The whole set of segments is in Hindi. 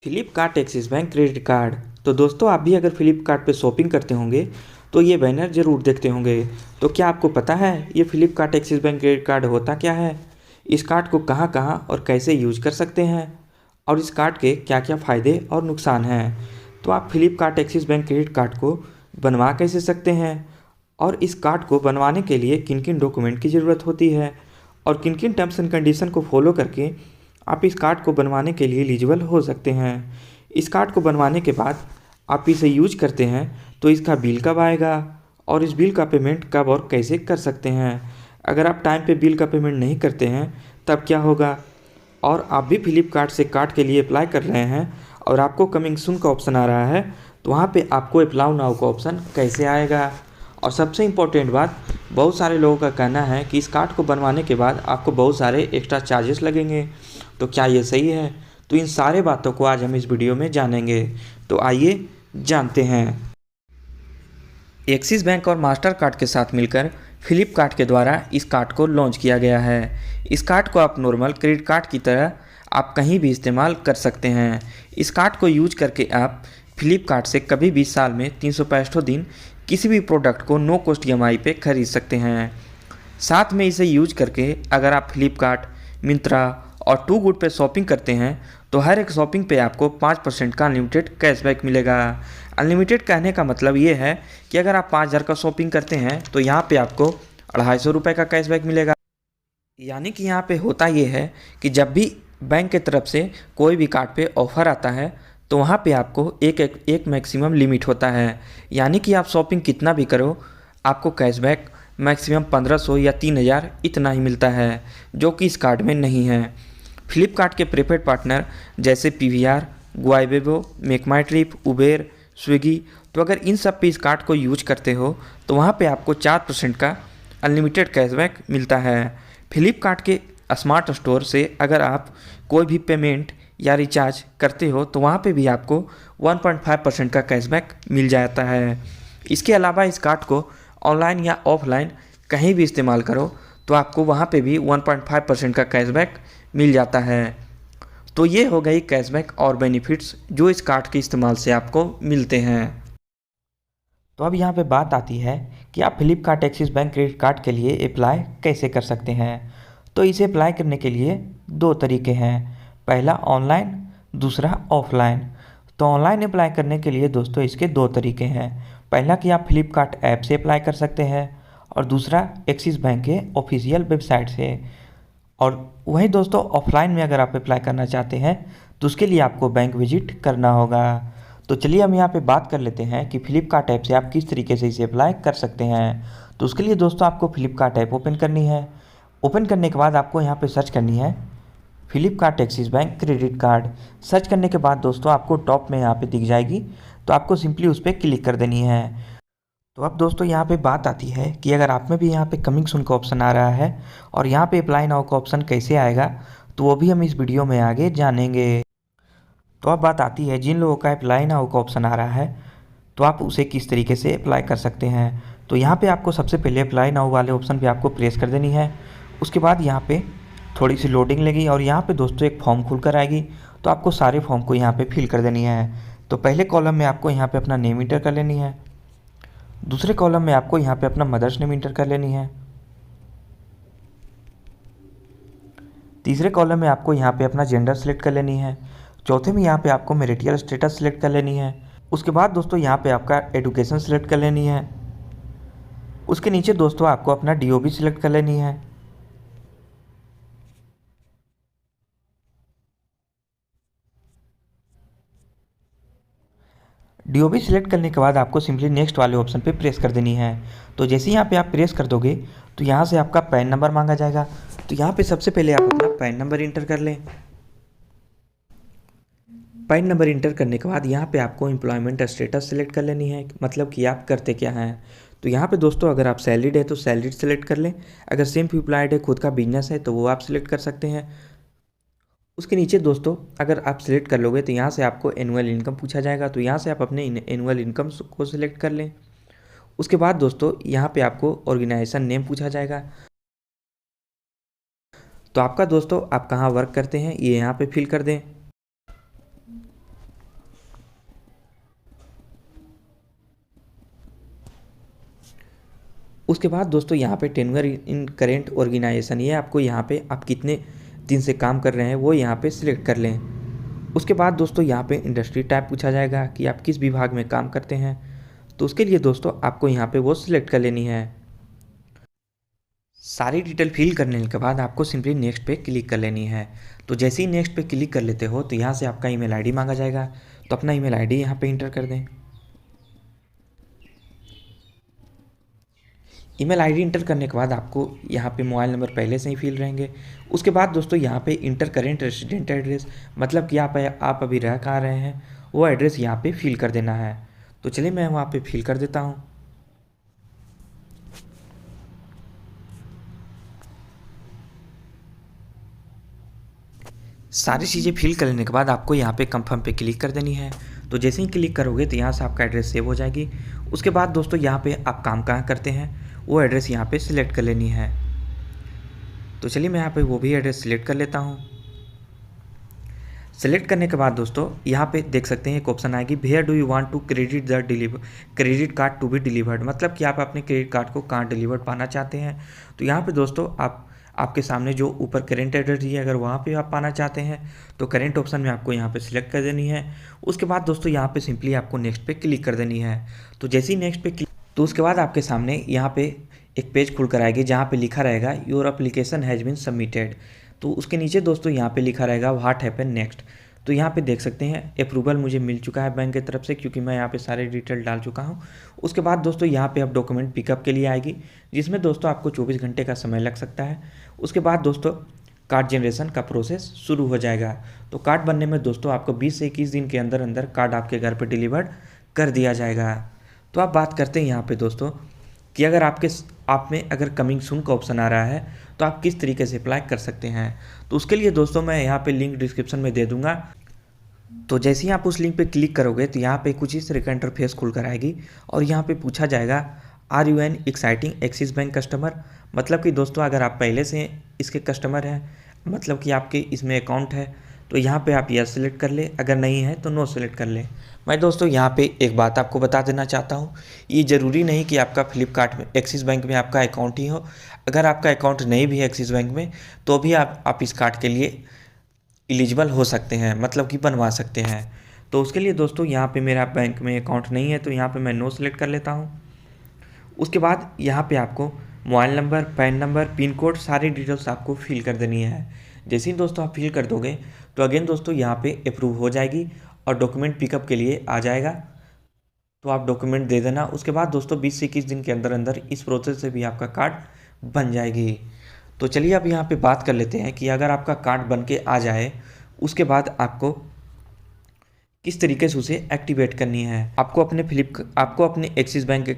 Flipkart axis bank credit card. तो दोस्तों आप भी अगर फ्लिपकार्ट पे शॉपिंग करते होंगे तो ये बैनर ज़रूर देखते होंगे। तो क्या आपको पता है ये Flipkart axis bank credit card होता क्या है, इस कार्ड को कहाँ कहाँ और कैसे यूज कर सकते हैं और इस कार्ड के क्या क्या फ़ायदे और नुकसान हैं। तो आप Flipkart axis bank credit card को बनवा कैसे सकते हैं और इस कार्ड को बनवाने के लिए किन किन डॉक्यूमेंट की ज़रूरत होती है और किन किन टर्म्स एंड कंडीशन को फॉलो करके आप इस कार्ड को बनवाने के लिए एलिजिबल हो सकते हैं। इस कार्ड को बनवाने के बाद आप इसे यूज करते हैं तो इसका बिल कब आएगा और इस बिल का पेमेंट कब और कैसे कर सकते हैं। अगर आप टाइम पे बिल का पेमेंट नहीं करते हैं तब क्या होगा, और आप भी फ्लिपकार्ट से कार्ड के लिए अप्लाई कर रहे हैं और आपको कमिंग सून का ऑप्शन आ रहा है तो वहाँ पे आपको अप्लाई नाउ का ऑप्शन कैसे आएगा। और सबसे इम्पोर्टेंट बात, बहुत सारे लोगों का कहना है कि इस कार्ड को बनवाने के बाद आपको बहुत सारे एक्स्ट्रा चार्जेस लगेंगे, तो क्या ये सही है? तो इन सारे बातों को आज हम इस वीडियो में जानेंगे। तो आइए जानते हैं। एक्सिस बैंक और मास्टर कार्ड के साथ मिलकर फ्लिपकार्ट के द्वारा इस कार्ड को लॉन्च किया गया है। इस कार्ड को आप नॉर्मल क्रेडिट कार्ड की तरह आप कहीं भी इस्तेमाल कर सकते हैं। इस कार्ड को यूज करके आप फ्लिपकार्ट से कभी भी साल में 365 दिन किसी भी प्रोडक्ट को नो कॉस्ट EMI पे खरीद सकते हैं। साथ में इसे यूज करके अगर आप फ्लिपकार्ट, मिंत्रा और टू गुड पे शॉपिंग करते हैं तो हर एक शॉपिंग पे आपको 5% का अनलिमिटेड कैशबैक मिलेगा। अनलिमिटेड कहने का मतलब ये है कि अगर आप 5,000 का शॉपिंग करते हैं तो यहाँ पे आपको 250 रुपये का कैशबैक मिलेगा। यानी कि यहाँ पे होता ये है कि जब भी बैंक की तरफ से कोई भी कार्ड पे ऑफ़र आता है तो वहाँ पे आपको एक मैक्सिमम लिमिट होता है। यानी कि आप शॉपिंग कितना भी करो आपको कैशबैक मैक्सिमम 1500 या 3,000 इतना ही मिलता है, जो कि इस कार्ड में नहीं है। फ्लिपकार्ट के प्रीपेड पार्टनर जैसे PVR, गोइबिबो, मेक माई ट्रिप, उबेर, स्विगी, तो अगर इन सब पे इस कार्ड को यूज करते हो तो वहाँ पे आपको 4% का अनलिमिटेड कैशबैक मिलता है। फ्लिपकार्ट के स्मार्ट स्टोर से अगर आप कोई भी पेमेंट या रिचार्ज करते हो तो वहाँ पे भी आपको 1.5% का कैशबैक मिल जाता है। इसके अलावा इस कार्ड को ऑनलाइन या ऑफलाइन कहीं भी इस्तेमाल करो तो आपको वहाँ पे भी 1.5% का कैशबैक मिल जाता है। तो ये हो गई कैशबैक और बेनिफिट्स जो इस कार्ड के इस्तेमाल से आपको मिलते हैं। तो अब यहाँ पे बात आती है कि आप Flipkart axis bank credit card के लिए अप्लाई कैसे कर सकते हैं। तो इसे अप्लाई करने के लिए दो तरीके हैं, पहला ऑनलाइन, दूसरा ऑफलाइन। तो ऑनलाइन अप्लाई करने के लिए दोस्तों इसके दो तरीके हैं, पहला कि आप फ्लिपकार्ट ऐप से अप्लाई कर सकते हैं और दूसरा एक्सिस बैंक के ऑफिशियल वेबसाइट से। और वहीं दोस्तों ऑफलाइन में अगर आप अप्लाई करना चाहते हैं तो उसके लिए आपको बैंक विजिट करना होगा। तो चलिए हम यहाँ पे बात कर लेते हैं कि फ्लिपकार्ट ऐप से आप किस तरीके से इसे अप्लाई कर सकते हैं। तो उसके लिए दोस्तों आपको फ्लिपकार्ट ऐप ओपन करनी है। ओपन करने के बाद आपको यहाँ पे सर्च करनी है Flipkart axis bank credit card. Search करने के बाद दोस्तों आपको टॉप में यहाँ पे दिख जाएगी, तो आपको सिंपली उस पर क्लिक कर देनी है। तो अब दोस्तों यहाँ पे बात आती है कि अगर आप में भी यहाँ पे कमिंग सून का ऑप्शन आ रहा है और यहाँ पे अप्लाई नाउ का ऑप्शन कैसे आएगा तो वो भी हम इस वीडियो में आगे जानेंगे। तो अब बात आती है जिन लोगों का अप्लाई नाउ का ऑप्शन आ रहा है तो आप उसे किस तरीके से अप्लाई कर सकते हैं। तो यहाँ पे आपको सबसे पहले अप्लाई नाउ वाले ऑप्शन पे आपको प्रेस कर देनी है। उसके बाद यहाँ पे थोड़ी सी लोडिंग लेगी और यहाँ पे दोस्तों एक फॉर्म खुल कर आएगी, तो आपको सारे फॉर्म को यहाँ पे फिल कर देनी है। तो पहले कॉलम में आपको यहाँ पे अपना नेम इंटर कर लेनी है, दूसरे कॉलम में आपको यहाँ पे अपना मदर्स नेम इंटर कर लेनी है, तीसरे कॉलम में आपको यहाँ पे अपना जेंडर सेलेक्ट कर लेनी है, चौथे में यहाँ पे आपको मैरिटल स्टेटस सेलेक्ट कर लेनी है। उसके बाद दोस्तों यहाँ पे आपका एजुकेशन सेलेक्ट कर लेनी है। उसके नीचे दोस्तों आपको अपना DOB सेलेक्ट कर लेनी है। DOB सिलेक्ट करने के बाद आपको सिंपली नेक्स्ट वाले ऑप्शन पे प्रेस कर देनी है। तो जैसे ही यहाँ पे आप प्रेस कर दोगे तो यहाँ से आपका पैन नंबर मांगा जाएगा। तो यहाँ पे सबसे पहले आप अपना पैन नंबर इंटर कर लें। पैन नंबर इंटर करने के बाद यहाँ पे आपको एम्प्लॉयमेंट स्टेटस सेलेक्ट कर लेनी है, मतलब कि आप करते क्या हैं। तो यहाँ पे दोस्तों अगर आप सैलरीड है तो सैलरीड सेलेक्ट कर लें, अगर सेल्फ एम्प्लॉयड है, खुद का बिजनेस है, तो वो आप सिलेक्ट कर सकते हैं। उसके नीचे दोस्तों अगर आप सिलेक्ट कर लोगे तो यहाँ से आपको एनुअल इनकम पूछा जाएगा, तो यहाँ से आप अपने एनुअल इनकम को सिलेक्ट कर लें। उसके बाद दोस्तों यहाँ पे आपको ऑर्गेनाइजेशन नेम पूछा जाएगा, तो आपका दोस्तों आप कहाँ वर्क करते हैं ये यहाँ पे फिल कर दें। उसके बाद दोस्तों यहाँ पे टेन्योर इन करेंट ऑर्गेनाइजेशन, ये आपको यहाँ पे आप कितने दिन से काम कर रहे हैं वो यहाँ पे सिलेक्ट कर लें। उसके बाद दोस्तों यहाँ पे इंडस्ट्री टाइप पूछा जाएगा कि आप किस विभाग में काम करते हैं, तो उसके लिए दोस्तों आपको यहाँ पे वो सिलेक्ट कर लेनी है। सारी डिटेल फिल करने के बाद आपको सिंपली नेक्स्ट पे क्लिक कर लेनी है। तो जैसे ही नेक्स्ट पे क्लिक कर लेते हो तो यहाँ से आपका ईमेल आईडी मांगा जाएगा, तो अपना ईमेल आईडी यहाँ पे इंटर कर दें। ईमेल आईडी इंटर करने के बाद आपको यहाँ पे मोबाइल नंबर पहले से ही फिल रहेंगे। उसके बाद दोस्तों यहाँ पे इंटर करेंट रेजिडेंट एड्रेस, मतलब कि आप अभी रह कहाँ रहे हैं वो एड्रेस यहाँ पे फिल कर देना है। तो चलिए मैं वहाँ पे फिल कर देता हूँ। सारी चीज़ें फिल कर लेने के बाद आपको यहाँ पे कंफर्म पे क्लिक कर देनी है। तो जैसे ही क्लिक करोगे तो यहाँ से आपका एड्रेस सेव हो जाएगी। उसके बाद दोस्तों यहाँ पे आप काम कहाँ करते हैं वो एड्रेस यहाँ पे सिलेक्ट कर लेनी है। तो चलिए मैं यहाँ पे वो भी एड्रेस सिलेक्ट कर लेता हूँ। सेलेक्ट करने के बाद दोस्तों यहाँ पे देख सकते हैं एक ऑप्शन आएगी, where do you want to credit card to be delivered, मतलब कि आप अपने क्रेडिट कार्ड को कहाँ डिलीवर्ड पाना चाहते हैं। तो यहाँ पे दोस्तों आपके सामने जो ऊपर करेंट एड्रेस है, अगर वहाँ पे आप पाना चाहते हैं तो करेंट ऑप्शन में आपको यहाँ पे सिलेक्ट कर देनी है। उसके बाद दोस्तों यहाँ पे सिंपली आपको नेक्स्ट पे क्लिक कर देनी है। तो जैसे ही नेक्स्ट पे क्लिक, तो उसके बाद आपके सामने यहाँ पे एक पेज खुल कर आएगी जहाँ पे लिखा रहेगा your application has been submitted. तो उसके नीचे दोस्तों यहाँ पे लिखा रहेगा व्हाट हैपन नेक्स्ट। तो यहाँ पे देख सकते हैं अप्रूवल मुझे मिल चुका है बैंक की तरफ से, क्योंकि मैं यहाँ पे सारे डिटेल डाल चुका हूँ। उसके बाद दोस्तों यहाँ पे अब डॉक्यूमेंट पिकअप के लिए आएगी, जिसमें दोस्तों आपको 24 घंटे का समय लग सकता है। उसके बाद दोस्तों कार्ड जनरेशन का प्रोसेस शुरू हो जाएगा। तो कार्ड बनने में दोस्तों आपको 20 से 21 दिन के अंदर अंदर कार्ड आपके घर पर डिलीवर्ड कर दिया जाएगा। तो आप बात करते हैं यहाँ पे दोस्तों कि अगर आप में अगर कमिंग सून का ऑप्शन आ रहा है तो आप किस तरीके से अप्लाई कर सकते हैं। तो उसके लिए दोस्तों मैं यहाँ पे लिंक डिस्क्रिप्शन में दे दूंगा। तो जैसे ही आप उस लिंक पे क्लिक करोगे तो यहाँ पे कुछ इस तरह का इंटरफेस खुल कर आएगी और यहाँ पे पूछा जाएगा are you an exciting Axis bank customer, मतलब कि दोस्तों अगर आप पहले से इसके कस्टमर हैं, मतलब कि आपके इसमें अकाउंट है, तो यहाँ पे आप यस सेलेक्ट कर ले, अगर नहीं है तो नो सेलेक्ट कर ले। मैं दोस्तों यहाँ पे एक बात आपको बता देना चाहता हूँ, ये ज़रूरी नहीं कि आपका फ्लिपकार्ट में एक्सिस बैंक में आपका अकाउंट ही हो। अगर आपका अकाउंट नहीं भी है एक्सिस बैंक में तो भी आप इस कार्ड के लिए एलिजिबल हो सकते हैं, मतलब कि बनवा सकते हैं। तो उसके लिए दोस्तों यहाँ पे मेरा बैंक में अकाउंट नहीं है तो यहाँ पे मैं नो सेलेक्ट कर लेता हूँ। उसके बाद यहाँ पे आपको mobile number, pan number, pin code, सारी डिटेल्स आपको फिल कर देनी है। जैसे ही दोस्तों आप फिल कर दोगे तो अगेन दोस्तों यहाँ पे अप्रूव हो जाएगी और डॉक्यूमेंट पिकअप के लिए आ जाएगा। तो आप डॉक्यूमेंट दे देना। उसके बाद दोस्तों 20 से 21 दिन के अंदर अंदर इस प्रोसेस से भी आपका कार्ड बन जाएगी। तो चलिए अब यहाँ पे बात कर लेते हैं कि अगर आपका कार्ड बन के आ जाए उसके बाद आपको किस तरीके से उसे एक्टिवेट करनी है। आपको अपने एक्सिस बैंक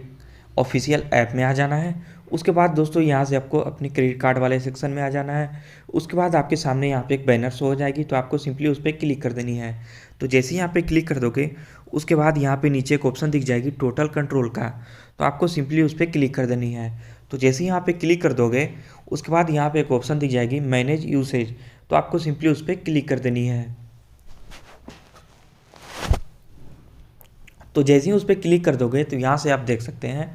ऑफिशियल ऐप में आ जाना है। उसके बाद दोस्तों यहाँ से आपको अपने क्रेडिट कार्ड वाले सेक्शन में आ जाना है। उसके बाद आपके सामने यहाँ पे एक बैनर शो हो जाएगी, तो आपको सिंपली उस पर क्लिक कर देनी है। तो जैसे ही यहाँ पे क्लिक कर दोगे उसके बाद यहाँ पे नीचे एक ऑप्शन दिख जाएगी टोटल कंट्रोल का, तो आपको सिंपली उस पर क्लिक कर देनी है। तो जैसे ही यहाँ पे क्लिक कर दोगे उसके बाद यहाँ पे एक ऑप्शन दिख जाएगी मैनेज यूसेज, तो आपको सिंपली उस पर क्लिक कर देनी है। तो जैसे ही उस पर क्लिक कर दोगे तो यहाँ से आप देख सकते हैं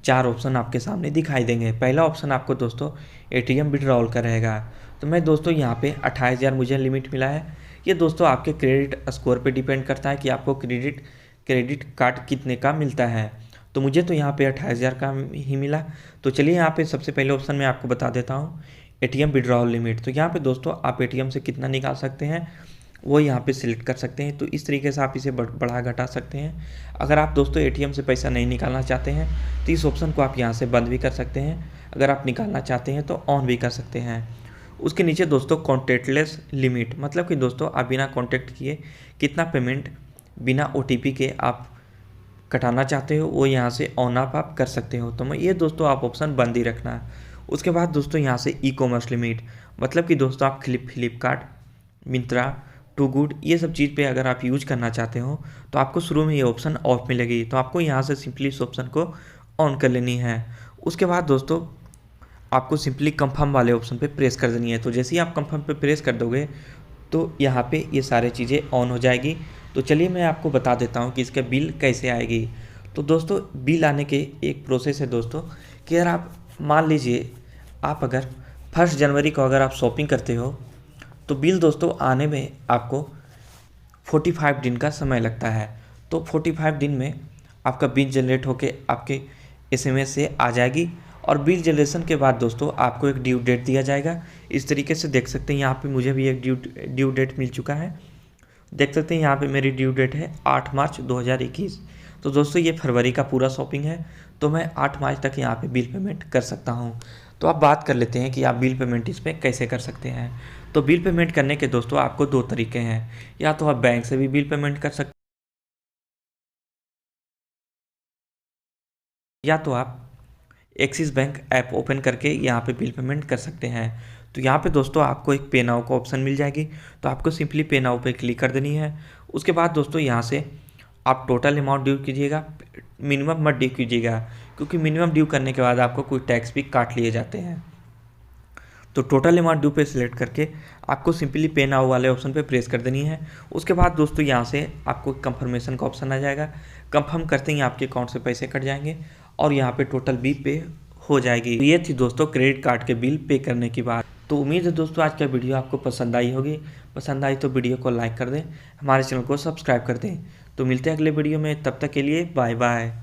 4 ऑप्शन आपके सामने दिखाई देंगे। पहला ऑप्शन आपको दोस्तों एटीएम विड्रॉल का रहेगा। तो मैं दोस्तों यहाँ पे 28,000 मुझे लिमिट मिला है। ये दोस्तों आपके क्रेडिट स्कोर पे डिपेंड करता है कि आपको क्रेडिट कार्ड कितने का मिलता है। तो मुझे तो यहाँ पे 28,000 का ही मिला। तो चलिए यहाँ पे सबसे पहले ऑप्शन में आपको बता देता हूँ एटीएम विड्रॉल लिमिट। तो यहाँ पे दोस्तों आप एटीएम से कितना निकाल सकते हैं वो यहाँ पे सिलेक्ट कर सकते हैं। तो इस तरीके से आप इसे बढ़ा घटा सकते हैं। अगर आप दोस्तों एटीएम से पैसा नहीं निकालना चाहते हैं तो इस ऑप्शन को आप यहाँ से बंद भी कर सकते हैं। अगर आप निकालना चाहते हैं तो ऑन भी कर सकते हैं। उसके नीचे दोस्तों कॉन्टैक्टलेस लिमिट, मतलब कि दोस्तों आप बिना कॉन्टैक्ट किए कितना पेमेंट बिना OTP के आप कटाना चाहते हो वो यहाँ से ऑन आप कर सकते हो। तो मैं ये दोस्तों आप ऑप्शन बंद ही रखना है। उसके बाद दोस्तों यहाँ से ई-कॉमर्स लिमिट, मतलब कि दोस्तों आप फ्लिपकार्ट, मिंत्रा, टू गुड ये सब चीज़ पे अगर आप यूज करना चाहते हो तो आपको शुरू में ये ऑप्शन ऑफ मिलेगी। तो आपको यहाँ से सिंपली इस ऑप्शन को ऑन कर लेनी है। उसके बाद दोस्तों आपको सिंपली कंफर्म वाले ऑप्शन पे प्रेस कर देनी है। तो जैसे ही आप कंफर्म पे प्रेस कर दोगे तो यहाँ पे ये सारे चीज़ें ऑन हो जाएगी। तो चलिए मैं आपको बता देता हूँ कि इसका बिल कैसे आएगी। तो दोस्तों बिल आने के एक प्रोसेस है दोस्तों कि अगर आप मान लीजिए आप अगर 1 जनवरी को अगर आप शॉपिंग करते हो तो बिल दोस्तों आने में आपको 45 दिन का समय लगता है। तो 45 दिन में आपका बिल जनरेट होके आपके एसएमएस से आ जाएगी और बिल जनरेशन के बाद दोस्तों आपको एक ड्यू डेट दिया जाएगा। इस तरीके से देख सकते हैं यहाँ पे मुझे भी एक ड्यू डेट मिल चुका है। देख सकते हैं यहाँ पे मेरी ड्यू डेट है 8 मार्च 2021। तो दोस्तों ये फरवरी का पूरा शॉपिंग है, तो मैं 8 मार्च तक यहाँ पे बिल पेमेंट कर सकता हूँ। तो आप बात कर लेते हैं कि आप बिल पेमेंट इस पर कैसे कर सकते हैं। तो बिल पेमेंट करने के दोस्तों आपको 2 तरीके हैं, या तो आप बैंक से भी बिल पेमेंट कर सकते या तो आप एक्सिस बैंक ऐप ओपन करके यहाँ पे बिल पेमेंट कर सकते हैं। तो यहाँ पे दोस्तों आपको एक पे नाउ का ऑप्शन मिल जाएगी, तो आपको सिंपली पे नाउ पे क्लिक कर देनी है। उसके बाद दोस्तों यहाँ से आप टोटल अमाउंट ड्यू कीजिएगा, मिनिमम मत ड्यू कीजिएगा, क्योंकि मिनिमम ड्यू करने के बाद आपको कोई टैक्स भी काट लिए जाते हैं। तो टोटल अमाउंट ड्यू पे सिलेक्ट करके आपको सिंपली पे नाउ वाले ऑप्शन पे प्रेस कर देनी है। उसके बाद दोस्तों यहाँ से आपको कंफर्मेशन का ऑप्शन आ जाएगा, कंफर्म करते ही आपके अकाउंट से पैसे कट जाएंगे और यहाँ पे टोटल बिल पे हो जाएगी। तो ये थी दोस्तों क्रेडिट कार्ड के बिल पे करने की बात। तो उम्मीद है दोस्तों आज का वीडियो आपको पसंद आई होगी। पसंद आई तो वीडियो को लाइक कर दें, हमारे चैनल को सब्सक्राइब कर दें। तो मिलते हैं अगले वीडियो में, तब तक के लिए बाय बाय।